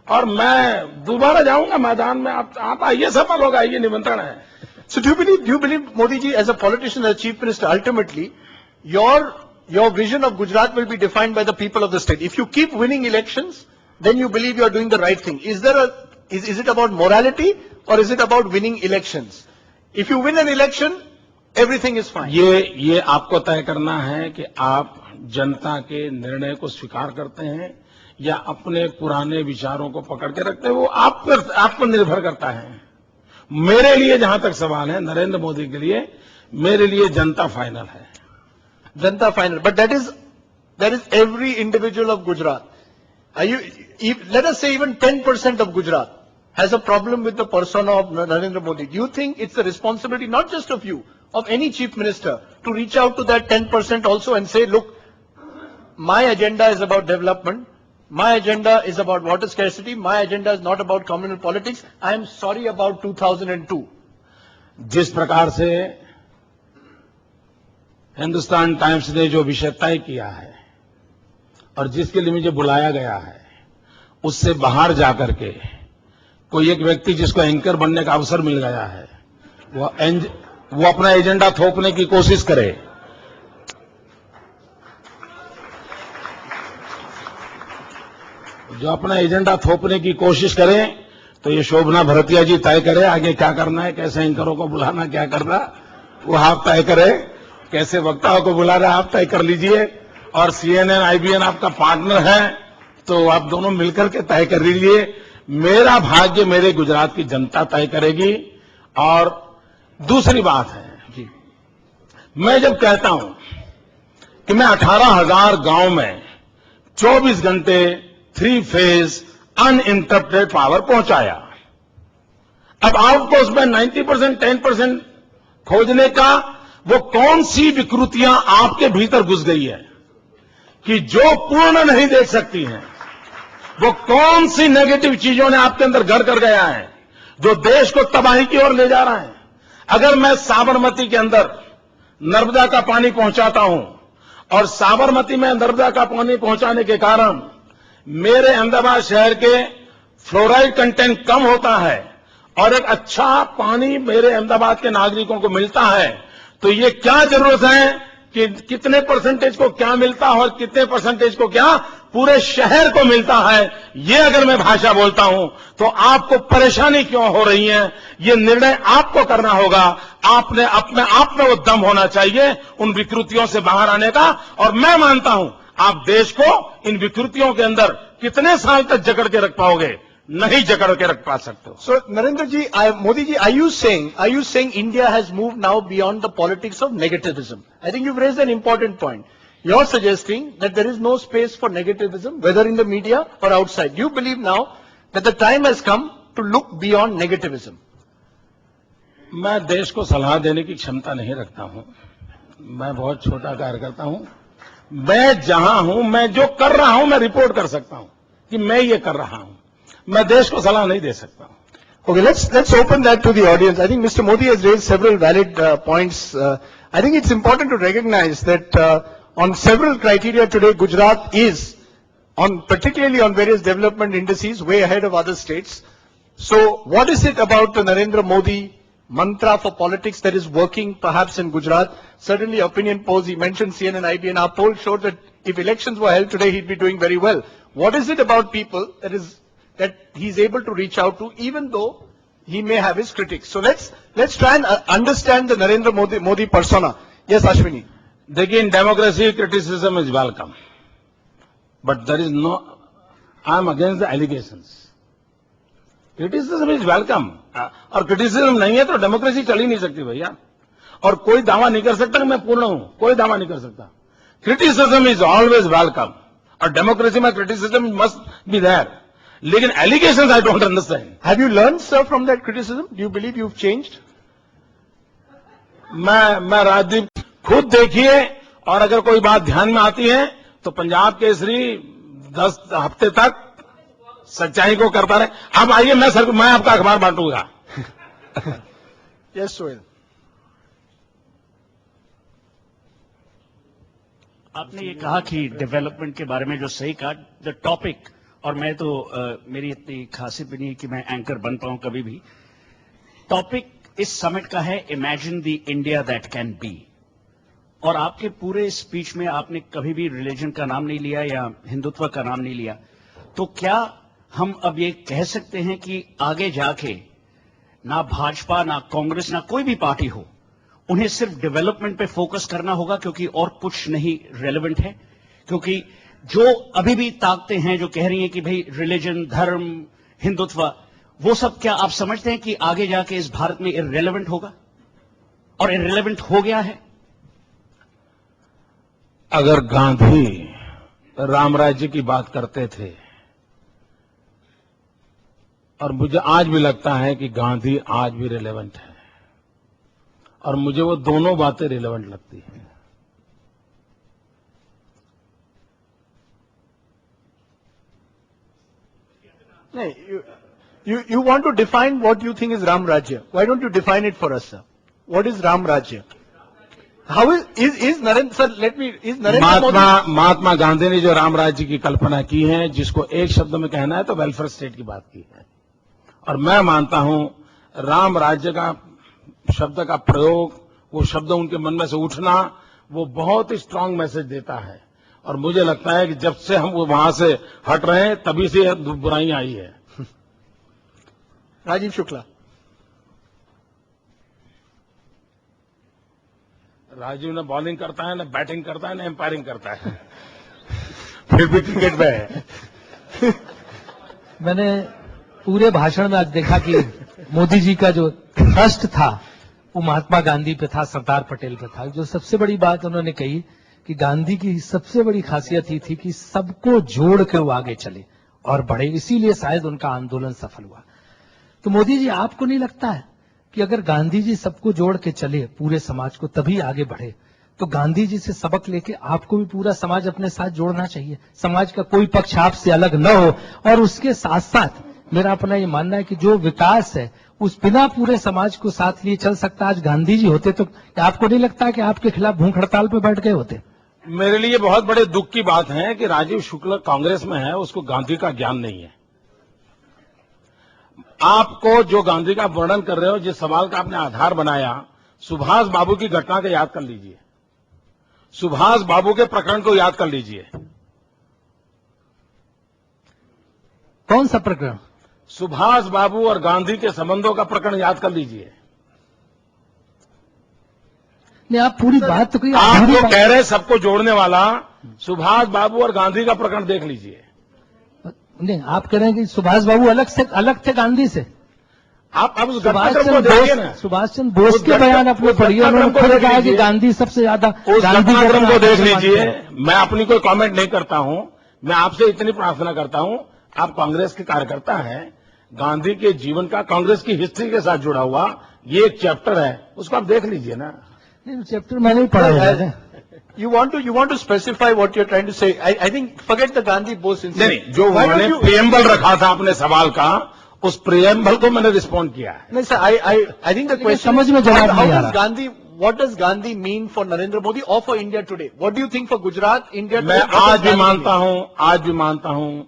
और मैं दोबारा जाऊंगा मैदान में। आप आइए, सब लोग आइए, निमंत्रण है। So do you believe Modi ji, as a politician, as chief minister, ultimately your vision of Gujarat will be defined by the people of the state? If you keep winning elections, then you believe you are doing the right thing. Is it about morality or is it about winning elections? If you win an election, everything is fine. ये आपको तय करना है कि आप जनता के निर्णय को स्वीकार करते हैं या अपने पुराने विचारों को पकड़ के रखते हैं, वो आप पर निर्भर करता है। मेरे लिए जहां तक सवाल है, नरेंद्र मोदी के लिए, मेरे लिए जनता फाइनल है। Janta final. But that is every individual of Gujarat. Let us say even 10% of Gujarat has a problem with the persona of Narendra Modi. Do you think it's the responsibility not just of you, of any chief minister, to reach out to that 10% also and say, look, my agenda is about development. My agenda is about water scarcity. My agenda is not about communal politics. I am sorry about 2002. जिस प्रकार से Hindustan times ने जो विषय तय किया है और जिसके लिए मुझे बुलाया गया है, उससे बाहर जाकर के कोई एक व्यक्ति जिसको एंकर बनने का अवसर मिल गया है, वो अपना एजेंडा थोपने की कोशिश करे। जो अपना एजेंडा थोपने की कोशिश करें, तो ये शोभना भरतिया जी तय करे आगे क्या करना है, कैसे एंकरों को बुलाना, क्या करना, वो आप तय करें। कैसे वक्ताओं को बुला रहे आप तय कर लीजिए, और CNN IBN आपका पार्टनर है, तो आप दोनों मिलकर के तय कर लीजिए। मेरा भाग्य मेरे गुजरात की जनता तय करेगी। और दूसरी बात है जी, मैं जब कहता हूं कि मैं 18,000 गांव में 24 घंटे 3 फेज अनइंटरप्टेड पावर पहुंचाया। अब आपको उसमें 90% 10% खोजने का, वो कौन सी विकृतियां आपके भीतर घुस गई है कि जो पूर्ण नहीं देख सकती हैं, वो कौन सी नेगेटिव चीजों ने आपके अंदर घर कर गया है जो देश को तबाही की ओर ले जा रहा है। अगर मैं साबरमती के अंदर नर्मदा का पानी पहुंचाता हूं और साबरमती में नर्मदा का पानी पहुंचाने के कारण मेरे अहमदाबाद शहर के फ्लोराइड कंटेंट कम होता है और एक अच्छा पानी मेरे अहमदाबाद के नागरिकों को मिलता है, तो ये क्या जरूरत है कि कितने परसेंटेज को क्या मिलता है और कितने परसेंटेज को क्या पूरे शहर को मिलता है। ये अगर मैं भाषा बोलता हूं तो आपको परेशानी क्यों हो रही है, ये निर्णय आपको करना होगा। आपने अपने आप में वो दम होना चाहिए उन विकृतियों से बाहर आने का। और मैं मानता हूं आप देश को इन विकृतियों के अंदर कितने साल तक जकड़ के रख पाओगे, नहीं जकड़ के रख पा सकते हो। So Narendra ji, Modi ji, are you saying India has moved now beyond the politics of negativism? I think you've raised an important point. You're suggesting that there is no space for negativism, whether in the media or outside. Do you believe now that the time has come to look beyond negativism? मैं देश को सलाह देने की क्षमता नहीं रखता हूं। मैं बहुत छोटा कार्य करता हूं। मैं जहां हूं, मैं जो कर रहा हूं, मैं रिपोर्ट कर सकता हूं कि मैं ये कर रहा हूं। मैं देश को सलाह नहीं दे सकता हूं। Okay, let's open that to the audience. I think Mr. Modi has raised several valid points. I think it's important to recognize that on several criteria today, Gujarat is, particularly on various development indices, way ahead of other states. So what is it about the Narendra Modi mantra for politics that is working perhaps in Gujarat? Certainly opinion polls, he mentioned CNN, IBN, our poll showed that if elections were held today, he'd be doing very well. What is it about people that he's able to reach out to, even though he may have his critics? So let's try and understand the Narendra Modi persona. Yes, Ashwini. देखिए, in democracy, criticism is welcome, but there is no. I am against the allegations. Criticism is welcome, और criticism नहीं है तो democracy चल ही नहीं सकती भैया। और कोई दावा नहीं कर सकता कि मैं पूर्ण हूं, कोई दावा नहीं कर सकता। Criticism is always welcome, और डेमोक्रेसी में criticism must be there. लेकिन allegations I don't understand. Have you learned, sir, from that criticism? Do you believe you've changed? मैं राजदीप खुद देखिए, और अगर कोई बात ध्यान में आती है तो पंजाब केसरी 10 हफ्ते तक सच्चाई को करता रहे। अब आइए मैं आपका अखबार बांटूंगा। यस सोहेल। आपने ये कहा कि डेवलपमेंट के बारे में जो सही कहा, द टॉपिक, और मैं तो मेरी इतनी खासियत भी नहीं है कि मैं एंकर बन पाऊं कभी भी। टॉपिक इस समिट का है imagine the India that can be, और आपके पूरे स्पीच में आपने कभी भी रिलीजन का नाम नहीं लिया या हिंदुत्व का नाम नहीं लिया। तो क्या हम अब ये कह सकते हैं कि आगे जाके ना भाजपा, ना कांग्रेस, ना कोई भी पार्टी हो, उन्हें सिर्फ डेवलपमेंट पे फोकस करना होगा क्योंकि और कुछ नहीं रेलेवेंट है? क्योंकि जो अभी भी ताकतें हैं जो कह रही हैं कि भाई रिलीजन, धर्म, हिंदुत्व, वो सब क्या आप समझते हैं कि आगे जाके इस भारत में इररिलेवेंट होगा और इररिलेवेंट हो गया है? अगर गांधी राम राज्य की बात करते थे, और मुझे आज भी लगता है कि गांधी आज भी रिलेवेंट है, और मुझे वो दोनों बातें रिलेवेंट लगती हैं। नहीं, you want to define what you think is Ram Rajya. Why don't you define it for us, sir? What is Ram Rajya? How is Narendra, sir, is Narendra Modi... Mahatma Gandhi ने जो राम राज्य की कल्पना की है, जिसको एक शब्द में कहना है तो वेलफेयर स्टेट की बात की है, और मैं मानता हूं राम राज्य का शब्द का प्रयोग, वो शब्द उनके मन में से उठना, वो बहुत ही स्ट्रांग मैसेज देता है, और मुझे लगता है कि जब से हम वहां से हट रहे हैं तभी से बुराई आई है। राजीव शुक्ला। राजीव ने बॉलिंग करता है, न बैटिंग करता है, न एम्पायरिंग करता है, फिर भी क्रिकेट में है। मैंने पूरे भाषण में आज देखा कि मोदी जी का जो ट्रस्ट था वो महात्मा गांधी पे था, सरदार पटेल पे था। जो सबसे बड़ी बात उन्होंने कही कि गांधी की सबसे बड़ी खासियत ही थी कि सबको जोड़ के वो आगे चले और बढ़े, इसीलिए शायद उनका आंदोलन सफल हुआ। तो मोदी जी, आपको नहीं लगता है कि अगर गांधी जी सबको जोड़ के चले, पूरे समाज को, तभी आगे बढ़े, तो गांधी जी से सबक लेके आपको भी पूरा समाज अपने साथ जोड़ना चाहिए, समाज का कोई पक्ष आपसे अलग न हो, और उसके साथ साथ मेरा अपना ये मानना है कि जो विकास है उस बिना पूरे समाज को साथ लिए चल सकता। आज गांधी जी होते तो आपको नहीं लगता कि आपके खिलाफ भूख हड़ताल पे बैठ गए होते? मेरे लिए बहुत बड़े दुख की बात है कि राजीव शुक्ला कांग्रेस में है, उसको गांधी का ज्ञान नहीं है। आपको जो गांधी का वर्णन कर रहे हो, जिस सवाल का आपने आधार बनाया, सुभाष बाबू की घटना को याद कर लीजिए, सुभाष बाबू के प्रकरण को याद कर लीजिए। कौन सा प्रकरण? सुभाष बाबू और गांधी के संबंधों का प्रकरण याद कर लीजिए। नहीं, आप पूरी बात तो कही। आप जो कह रहे हैं सबको जोड़ने वाला, सुभाष बाबू और गांधी का प्रकरण देख लीजिए। नहीं, आप कह रहे हैं कि सुभाष बाबू अलग थे गांधी से। आप अब उस घटनाक्रम को देखिए ना, सुभाष चंद्र बोस के बयान अपने पढ़िए, उन्होंने खुद कहा कि गांधी सबसे ज्यादा। उस घटनाक्रम को देख लीजिए। मैं अपनी कोई कमेंट नहीं करता हूं, मैं आपसे इतनी प्रार्थना करता हूं, आप कांग्रेस के कार्यकर्ता हैं, गांधी के जीवन का कांग्रेस की हिस्ट्री के साथ जुड़ा हुआ ये एक चैप्टर है, उसको आप देख लीजिए ना। नहीं, चैप्टर मैंने ही पढ़ा है। You want to specify what you're trying to say. I think forget the Gandhi Bose incident. नहीं, जो उन्होंने प्रियम्बल रखा था अपने सवाल का, उस प्रियम्बल को मैंने रिस्पॉन्ड किया है। नहीं sir, I think the question समझ में जवाब नहीं आ रहा। What does Gandhi mean for Narendra Modi or for India today? What do you think for Gujarat, India today? मैं आज भी मानता हूं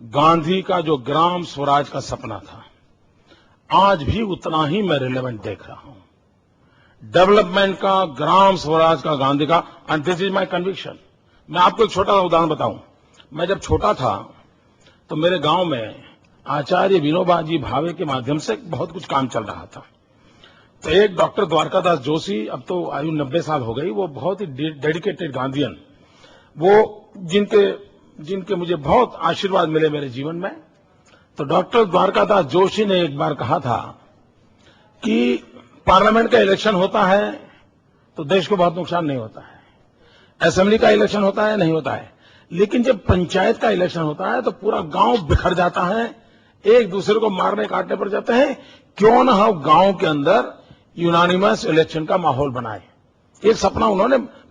गांधी का जो ग्राम स्वराज का सपना था, आज भी उतना ही मैं रिलेवेंट देख रहा हूं। डेवलपमेंट का, ग्राम स्वराज का, गांधी का, and this is my conviction. मैं आपको एक छोटा सा उदाहरण बताऊं। मैं जब छोटा था तो मेरे गांव में आचार्य विनोबा जी भावे के माध्यम से बहुत कुछ काम चल रहा था। तो एक डॉक्टर द्वारकादास जोशी, अब तो आयु 90 साल हो गई, वो बहुत ही डेडिकेटेड गांधीयन, वो जिनके मुझे बहुत आशीर्वाद मिले मेरे जीवन में। तो डॉक्टर द्वारकादास जोशी ने एक बार कहा था कि पार्लियामेंट का इलेक्शन होता है तो देश को बहुत नुकसान नहीं होता है, असेंबली का इलेक्शन होता है नहीं होता है, लेकिन जब पंचायत का इलेक्शन होता है तो पूरा गांव बिखर जाता है, एक दूसरे को मारने काटने पड़ जाते हैं। क्यों न हम गांव के अंदर यूनानिमस इलेक्शन का माहौल बनाए। एक सपना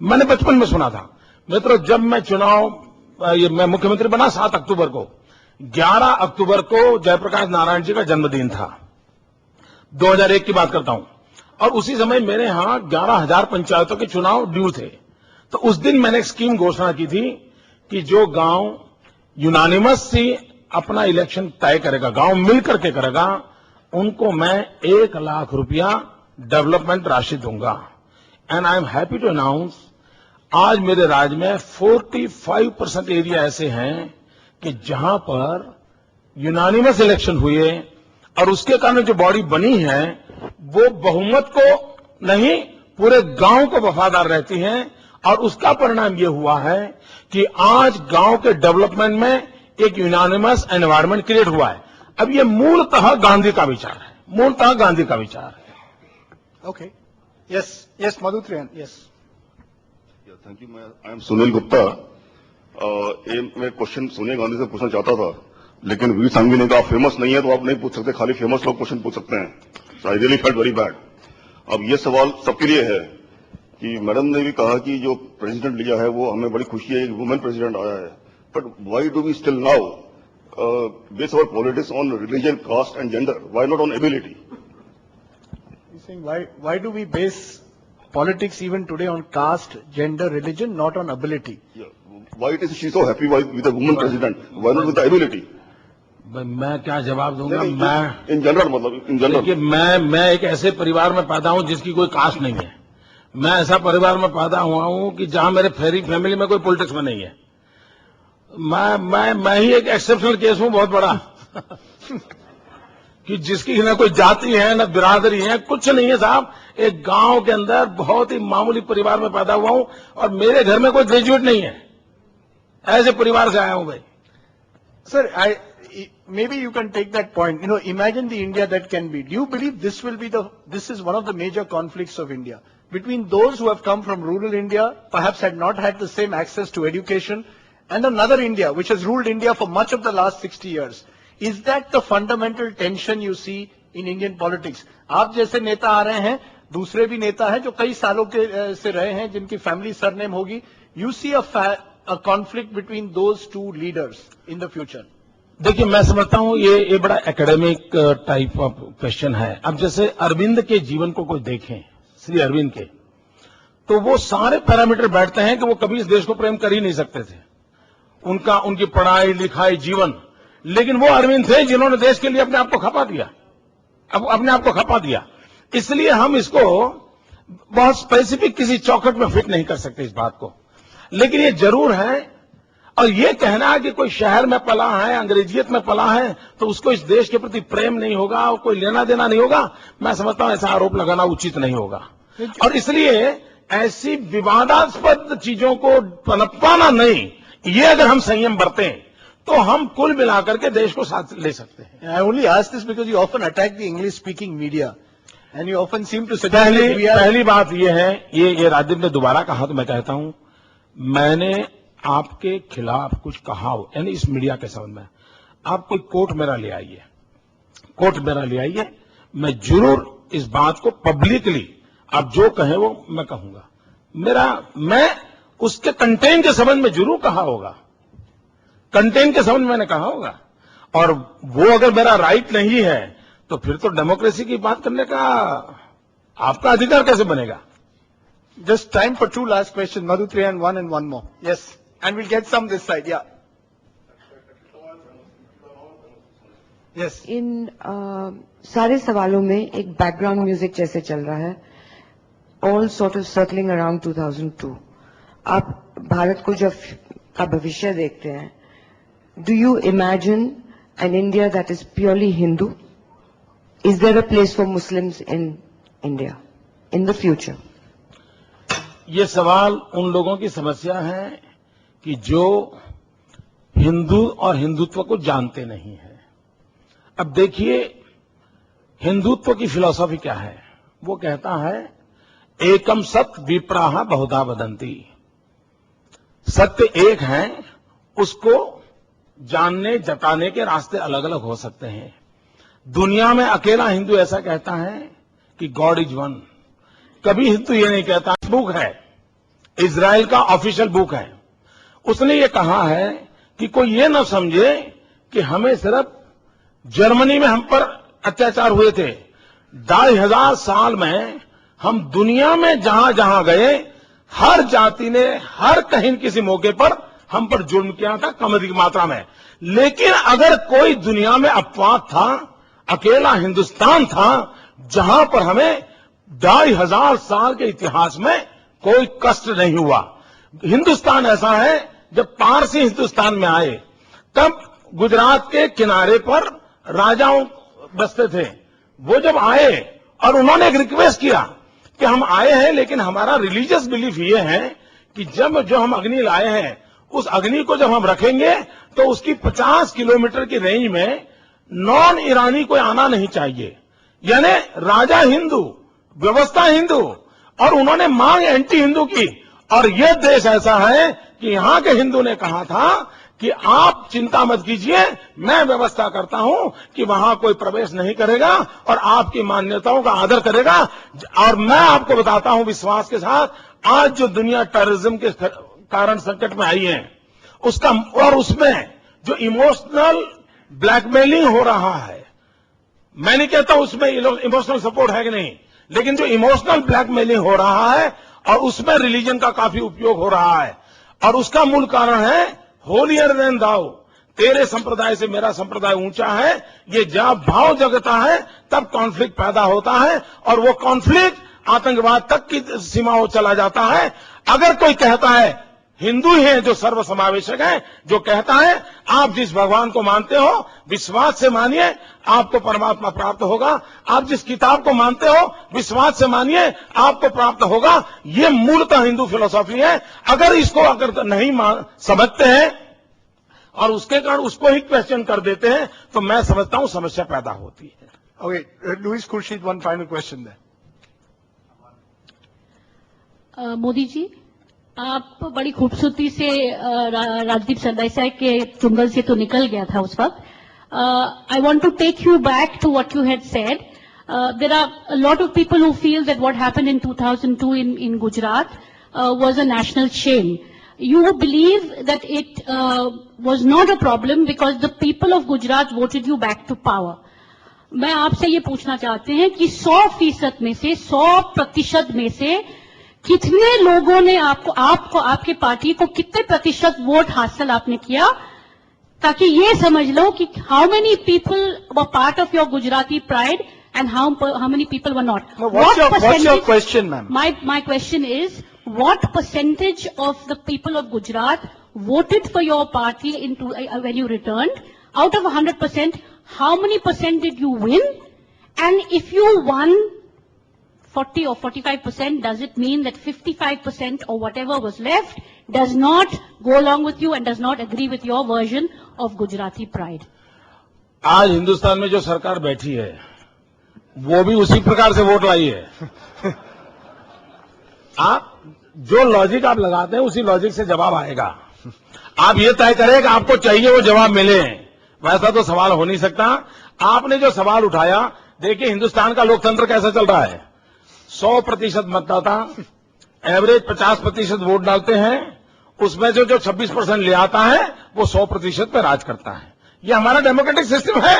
मैंने बचपन में सुना था। मित्रों, जब मैं चुनाव ये मैं मुख्यमंत्री बना 7 अक्टूबर को, 11 अक्टूबर को जयप्रकाश नारायण जी का जन्मदिन था, 2001 की बात करता हूं, और उसी समय मेरे यहां 11,000 पंचायतों के चुनाव ड्यू थे। तो उस दिन मैंने एक स्कीम घोषणा की थी कि जो गांव यूनानिमस से अपना इलेक्शन तय करेगा, गांव मिल करके करेगा, उनको मैं 1 लाख रुपया डेवलपमेंट राशि दूंगा। And I am happy to announce, आज मेरे राज्य में 45% एरिया ऐसे हैं कि जहां पर यूनानिमस इलेक्शन हुए और उसके कारण जो बॉडी बनी है वो बहुमत को नहीं पूरे गांव को वफादार रहती है, और उसका परिणाम ये हुआ है कि आज गांव के डेवलपमेंट में एक यूनानिमस एनवायरमेंट क्रिएट हुआ है। अब ये मूलतः गांधी का विचार है, मूलतः गांधी का विचार है। Okay. Yes, yes, Madhu Trian, yes. Thank you. I am Sunil Gupta. मैं क्वेश्चन सोनिया गांधी से पूछना चाहता था, लेकिन वीर सांघवी ने कहा फेमस नहीं है तो आप नहीं पूछ सकते, खाली फेमस लोग क्वेश्चन पूछ सकते हैं। I really felt very bad. अब ये सवाल सबके लिए है कि मैडम ने भी कहा कि जो प्रेसिडेंट लिया है वो हमें बड़ी खुशी है, एक वुमेन प्रेसिडेंट आया है, but why do we still now base our politics on religion, caste and gender, why not on ability? He's saying why do we base politics even today on caste, gender, religion, not on ability? Why it is she so happy with a woman president? Why not with the ability? मैं क्या जवाब दूंगा? मैं in general, मतलब in general, देखिए, मैं एक ऐसे परिवार में पैदा हूं जिसकी कोई कास्ट नहीं है। मैं ऐसा परिवार में पैदा हुआ हूं कि जहां मेरे फैमिली में कोई पॉलिटिक्स में नहीं है। मैं ही एक एक्सेप्शनल केस हूं बहुत बड़ा कि जिसकी न कोई जाति है, न बिरादरी है, कुछ नहीं है साहब। एक गांव के अंदर बहुत ही मामूली परिवार में पैदा हुआ हूं और मेरे घर में कोई ग्रेजुएट नहीं है। ऐसे परिवार से आया हूं भाई। Sir, maybe you can take that point. Imagine the India that can be. Do you believe this is one of the major conflicts of India? Between those who have come from rural India, perhaps had not had the same access to education, and another India, which has ruled India for much of the last 60 years. Is that the fundamental tension you see in Indian politics? आप जैसे नेता आ रहे हैं, दूसरे भी नेता हैं जो कई सालों के से रहे हैं, जिनकी फैमिली सरनेम होगी. You see a conflict between those two leaders in the future? देखिए, मैं समझता हूं ये बड़ा एकेडमिक टाइप ऑफ क्वेश्चन है। अब जैसे अरविंद के जीवन को कोई देखें, श्री अरविंद के, तो वो सारे पैरामीटर बैठते हैं कि वो कभी इस देश को प्रेम कर ही नहीं सकते थे। उनकी पढ़ाई लिखाई जीवन, लेकिन वो अरविंद थे जिन्होंने देश के लिए अपने आप को खपा दिया, अपने आप को खपा दिया। इसलिए हम इसको बहुत स्पेसिफिक किसी चौखट में फिट नहीं कर सकते इस बात को। लेकिन ये जरूर है, और ये कहना कि कोई शहर में पला है, अंग्रेजियत में पला है, तो उसको इस देश के प्रति प्रेम नहीं होगा और कोई लेना देना नहीं होगा, मैं समझता हूं ऐसा आरोप लगाना उचित नहीं होगा। और इसलिए ऐसी विवादास्पद चीजों को पनपवाना नहीं, ये अगर हम संयम बरतें तो हम कुल मिलाकर के देश को साथ ले सकते हैं। I only ask this because you often attack the English speaking media and you often seem to suggest that we are... पहली बात ये है, ये राजदीप ने दोबारा कहा तो मैं कहता हूं, मैंने आपके खिलाफ कुछ कहा हो, यानी इस मीडिया के संबंध में, आप कोई कोर्ट मेरा ले आइए, मैं जरूर इस बात को पब्लिकली आप जो कहें वो मैं कहूंगा। मैं उसके कंटेंट के संबंध में जरूर कहा होगा, कंटेंट के संबंध में मैंने कहा होगा, और वो अगर मेरा राइट नहीं है तो फिर तो डेमोक्रेसी की बात करने का आपका अधिकार कैसे बनेगा? Just time for two last questions. Madhu Trian, one and one more. Yes. And we'll get some this side. Yeah. Yes. इन सारे सवालों में एक बैकग्राउंड म्यूजिक जैसे चल रहा है, all sort of circling around 2002. आप भारत को जब का भविष्य देखते हैं, do you imagine an India that is purely Hindu? Is there a place for Muslims in India in the future? ये सवाल उन लोगों की समस्या है कि जो हिंदू और हिंदुत्व को जानते नहीं है। अब देखिए, हिंदुत्व की फिलॉसफी क्या है? वो कहता है एकम सत्य विप्राह बहुधा वदंती। सत्य एक है, उसको जानने जताने के रास्ते अलग अलग हो सकते हैं। दुनिया में अकेला हिंदू ऐसा कहता है कि गॉड इज वन। कभी हिंदू ये नहीं कहता। बुक है, इजराइल का ऑफिशियल बुक है, उसने ये कहा है कि कोई ये न समझे कि हमें सिर्फ जर्मनी में हम पर अत्याचार हुए थे। 2500 साल में हम दुनिया में जहां जहां गए, हर जाति ने हर कहीं किसी मौके पर हम पर जुल्म किया था, कम अधिक मात्रा में। लेकिन अगर कोई दुनिया में अपवाद था, अकेला हिंदुस्तान था जहां पर हमें 2500 साल के इतिहास में कोई कष्ट नहीं हुआ। हिंदुस्तान ऐसा है, जब पारसी हिंदुस्तान में आए तब गुजरात के किनारे पर राजाओं बसते थे। वो जब आए और उन्होंने एक रिक्वेस्ट किया कि हम आए हैं लेकिन हमारा रिलीजियस बिलीफ ये है कि जब जो हम अग्नि लाए हैं उस अग्नि को जब हम रखेंगे तो उसकी 50 किलोमीटर की रेंज में नॉन ईरानी कोई आना नहीं चाहिए। यानी राजा हिंदू, व्यवस्था हिंदू, और उन्होंने मांग एंटी हिंदू की। और यह देश ऐसा है कि यहां के हिंदू ने कहा था कि आप चिंता मत कीजिए, मैं व्यवस्था करता हूं कि वहां कोई प्रवेश नहीं करेगा और आपकी मान्यताओं का आदर करेगा। और मैं आपको बताता हूं विश्वास के साथ, आज जो दुनिया टेररिज्म के कारण संकट में आई है उसका, और उसमें जो इमोशनल ब्लैकमेलिंग हो रहा है, मैं नहीं कहता उसमें इमोशनल सपोर्ट है कि नहीं, लेकिन जो इमोशनल ब्लैकमेलिंग हो रहा है और उसमें रिलीजन का काफी उपयोग हो रहा है, और उसका मूल कारण है होलियर देन दाउ, तेरे संप्रदाय से मेरा संप्रदाय ऊंचा है। ये जब भाव जगता है तब कॉन्फ्लिक्ट पैदा होता है और वो कॉन्फ्लिक्ट आतंकवाद तक की सीमाओं चला जाता है। अगर कोई कहता है, हिंदू ही है जो सर्व समावेशक है, जो कहता है आप जिस भगवान को मानते हो विश्वास से मानिए आपको परमात्मा प्राप्त होगा, आप जिस किताब को मानते हो विश्वास से मानिए आपको प्राप्त होगा, ये मूलतः हिंदू फिलॉसफी है। अगर इसको अगर नहीं समझते हैं और उसके कारण उसको ही क्वेश्चन कर देते हैं तो मैं समझता हूं समस्या पैदा होती है। Okay, Louis Khurshid, one final question there. Modi ji, आप बड़ी खूबसूरती से राजदीप सरदेसाई के चुंगल से तो निकल गया था उस वक्त। I want to take you back to what you had said. There are a lot of people who feel that what happened in 2002 in Gujarat was a national shame. You believe that it was not a problem because the people of Gujarat voted you back to power. मैं आपसे ये पूछना चाहते हैं कि 100% में से 100% में से कितने लोगों ने आपको आपके पार्टी को कितने प्रतिशत वोट हासिल आपने किया, ताकि ये समझ लो कि how many people were part of your Gujarati pride and how many people were not. No, what's your question, ma'am? My question is, what percentage of the people of Gujarat voted for your party when you returned? Out of 100%, how many percent did you win? And if you won 40 or 45%, does it mean that 55% or whatever was left does not go along with you and does not agree with your version of Gujarati pride? आज हिंदुस्तान में जो सरकार बैठी है वो भी उसी प्रकार से वोट लाई है। आप जो लॉजिक आप लगाते हैं उसी लॉजिक से जवाब आएगा। आप ये तय करें कि आपको चाहिए वो जवाब मिले, वैसा तो सवाल हो नहीं सकता। आपने जो सवाल उठाया, देखिए हिंदुस्तान का लोकतंत्र कैसा चल रहा है। 100% मतदाता एवरेज 50% वोट डालते हैं, उसमें से जो 26% ले आता है वो 100% पे राज करता है। ये हमारा डेमोक्रेटिक सिस्टम है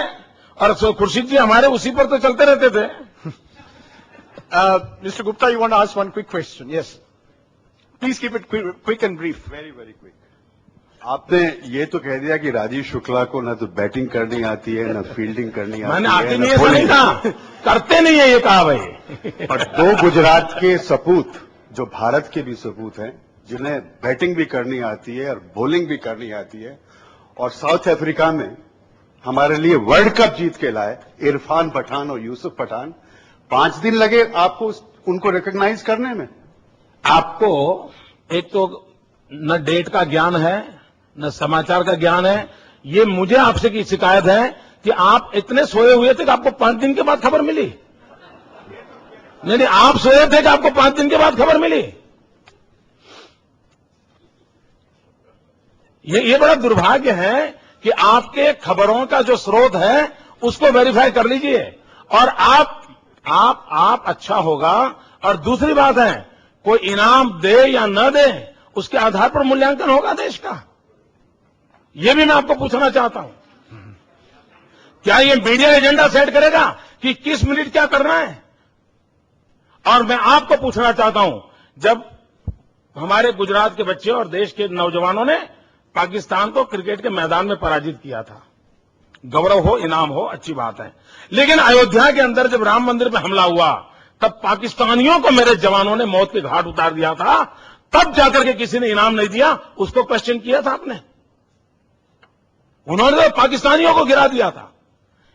और खुर्शीद जी हमारे उसी पर तो चलते रहते थे। Mr. Gupta, you want to ask one quick question? Yes. Please keep it quick and brief. Very, very quick. आपने ये तो कह दिया कि राजीव शुक्ला को ना तो बैटिंग करनी आती है ना फील्डिंग करनी आती है। मैंने आती नहीं ऐसा नहीं कहा, करते नहीं है ये कहा भाई। और 2 गुजरात के सपूत जो भारत के भी सपूत हैं, जिन्हें बैटिंग भी करनी आती है और बॉलिंग भी करनी आती है, और साउथ अफ्रीका में हमारे लिए वर्ल्ड कप जीत के लाए इरफान पठान और यूसुफ पठान, 5 दिन लगे आपको उनको रिकॉग्नाइज करने में। आपको एक तो न डेट का ज्ञान है न समाचार का ज्ञान है। ये मुझे आपसे की शिकायत है कि आप इतने सोए हुए थे कि आपको 5 दिन के बाद खबर मिली। नहीं, आप सोए थे कि आपको 5 दिन के बाद खबर मिली। ये बड़ा दुर्भाग्य है कि आपके खबरों का जो स्रोत है उसको वेरीफाई कर लीजिए और आप अच्छा होगा। और दूसरी बात है, कोई इनाम दे या न दे उसके आधार पर मूल्यांकन होगा देश का। यह भी मैं आपको पूछना चाहता हूं, क्या ये मीडिया एजेंडा सेट करेगा कि किस मिनट क्या करना है? और मैं आपको पूछना चाहता हूं, जब हमारे गुजरात के बच्चे और देश के नौजवानों ने पाकिस्तान को क्रिकेट के मैदान में पराजित किया था, गौरव हो, इनाम हो, अच्छी बात है, लेकिन अयोध्या के अंदर जब राम मंदिर पे हमला हुआ तब पाकिस्तानियों को मेरे जवानों ने मौत के घाट उतार दिया था, तब जाकर के किसी ने इनाम नहीं दिया, उसको क्वेश्चन किया था आपने? उन्होंने तो पाकिस्तानियों को गिरा दिया था।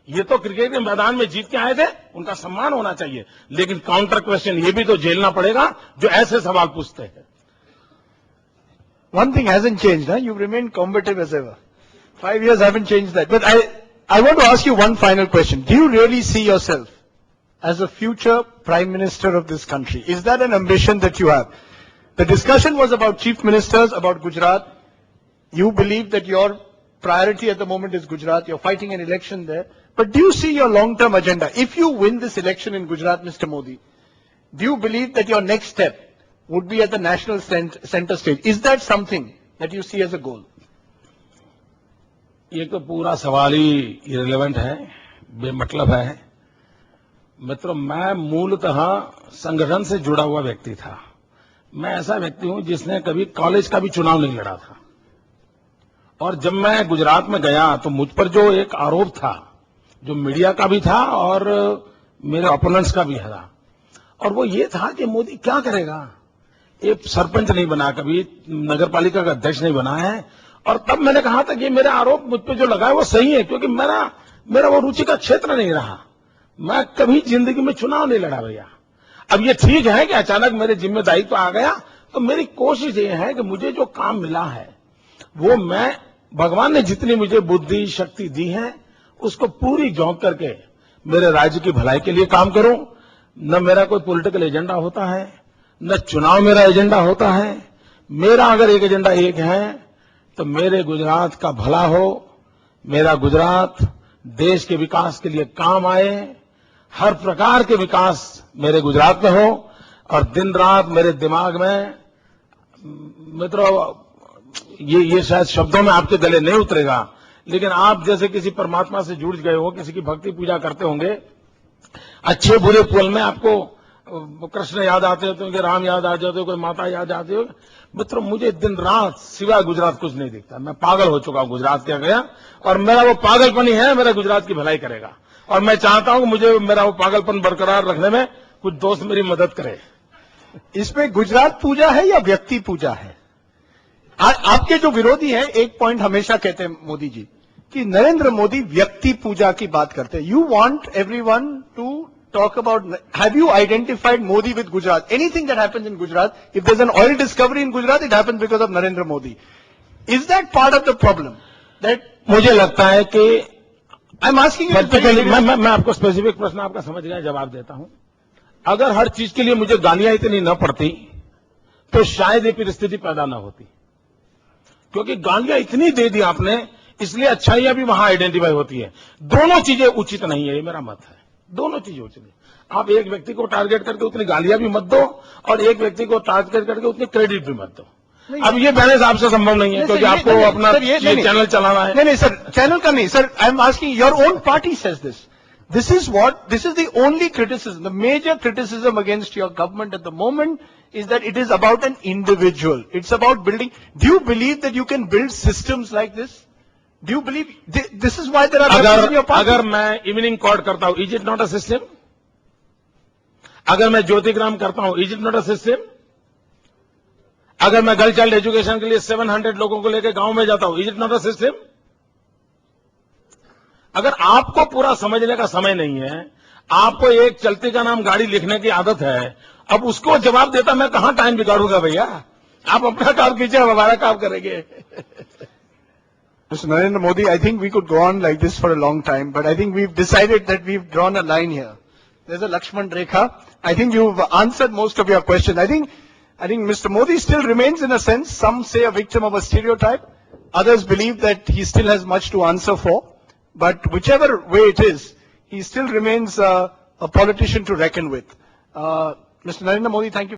ये तो क्रिकेट के मैदान में जीत के आए थे, उनका सम्मान होना चाहिए, लेकिन काउंटर क्वेश्चन ये भी तो झेलना पड़ेगा जो ऐसे सवाल पूछते हैं। One thing hasn't changed, huh? You've remained combative as ever. 5 years haven't changed that. But I want to ask you one final question. Do you really see yourself as a future Prime Minister of this country? Is that an ambition that you have? The discussion was about Chief Ministers, about Gujarat. You believe that your priority at the moment is Gujarat. You're fighting an election there. But do you see your long-term agenda? If you win this election in Gujarat, Mr. Modi, do you believe that your next step would be at the national center stage? Is that something that you see as a goal? ये तो पूरा सवाल ही irrelevant है, बेमतलब है। मित्रों, मैं मूलतः संगठन से जुड़ा हुआ व्यक्ति था। मैं ऐसा व्यक्ति हूं जिसने कभी कॉलेज का भी चुनाव नहीं लड़ा था, और जब मैं गुजरात में गया तो मुझ पर जो एक आरोप था, जो मीडिया का भी था और मेरे ओपोनेंट्स का भी था, और वो ये था कि मोदी क्या करेगा, एक सरपंच नहीं बना, कभी नगर पालिका का अध्यक्ष नहीं बना है। और तब मैंने कहा था कि मेरा आरोप मुझ पे जो लगा है वो सही है, क्योंकि मेरा वो रुचि का क्षेत्र नहीं रहा। मैं कभी जिंदगी में चुनाव नहीं लड़ा भैया। अब ये ठीक है कि अचानक मेरे जिम्मेदारी तो आ गया, तो मेरी कोशिश ये है कि मुझे जो काम मिला है वो मैं, भगवान ने जितनी मुझे बुद्धि शक्ति दी है, उसको पूरी झोंक करके मेरे राज्य की भलाई के लिए काम करूं। न मेरा कोई पॉलिटिकल एजेंडा होता है, न चुनाव मेरा एजेंडा होता है। मेरा अगर एक एजेंडा एक है तो मेरे गुजरात का भला हो, मेरा गुजरात देश के विकास के लिए काम आए, हर प्रकार के विकास मेरे गुजरात में हो। और दिन रात मेरे दिमाग में, मित्रों, ये शायद शब्दों में आपके गले नहीं उतरेगा, लेकिन आप जैसे किसी परमात्मा से जुड़ गए हो, किसी की भक्ति पूजा करते होंगे, अच्छे बुरे पल में आपको कृष्ण याद आते होते होंगे, राम याद आ जाते हो, कोई माता याद आती हो। मित्रों, मुझे दिन रात सिवाय गुजरात कुछ नहीं दिखता। मैं पागल हो चुका हूं गुजरात के गया, और मेरा वो पागलपन ही है मेरा गुजरात की भलाई करेगा। और मैं चाहता हूं कि मुझे मेरा वो पागलपन बरकरार रखने में कुछ दोस्त मेरी मदद करे। इसमें गुजरात पूजा है या व्यक्ति पूजा है? आपके जो विरोधी हैं एक पॉइंट हमेशा कहते हैं मोदी जी कि नरेंद्र मोदी व्यक्ति पूजा की बात करते हैं। You want everyone to talk about, have you identified Modi with Gujarat? Anything that happens in Gujarat, if there's an oil discovery in Gujarat, it happens because of Narendra Modi. Is that part of the problem? That मुझे लगता है कि I'm asking you, मैं आपको specific प्रश्न आपका समझ गया, जवाब देता हूं। अगर हर चीज के लिए मुझे गालियां इतनी न पड़ती तो शायद ये परिस्थिति पैदा न होती, क्योंकि गालियां इतनी दे दी आपने, इसलिए अच्छाइयां भी वहां आइडेंटिफाई होती है। दोनों चीजें उचित नहीं है, ये मेरा मत है। दोनों चीजें उचित नहीं। आप एक व्यक्ति को टारगेट करके उतनी गालियां भी मत दो, और एक व्यक्ति को टारगेट करके उतनी क्रेडिट भी मत दो। अब ये बैलेंस आपसे संभव नहीं है, क्योंकि आपको अपना ये चैनल चलाना है। नहीं सर, चैनल का नहीं sir, I am asking, your own party says this. This is the only criticism. The major criticism against your government at the moment is that it is about an individual. It's about building. Do you believe that you can build systems like this? Do you believe this is why there are members in your party? अगर मैं evening cord करता हूं, is it not a system? अगर मैं ज्योतिग्राम करता हूं, is it not a system? अगर मैं गर्ल चाइल्ड एजुकेशन के लिए 700 लोगों को लेकर गांव में जाता हूं, is it not a system? अगर आपको पूरा समझने का समय नहीं है, आपको एक चलती का नाम गाड़ी लिखने की आदत है, अब उसको जवाब देता मैं कहां टाइम बिगाड़ूंगा भैया? आप अपना काम कीजिए, हम हमारा काम करेंगे। Mr. Narendra Modi, I think we could go on like this for a long time, but I think we've decided that we've drawn a line here. There's a Lakshman Rekha. I think you've answered most of your questions. I think Mr. Modi still remains, in a sense, some say a victim of a stereotype. Others believe that he still has much to answer for. But whichever way it is, he still remains a politician to reckon with. Mr. Narendra Modi, thank you.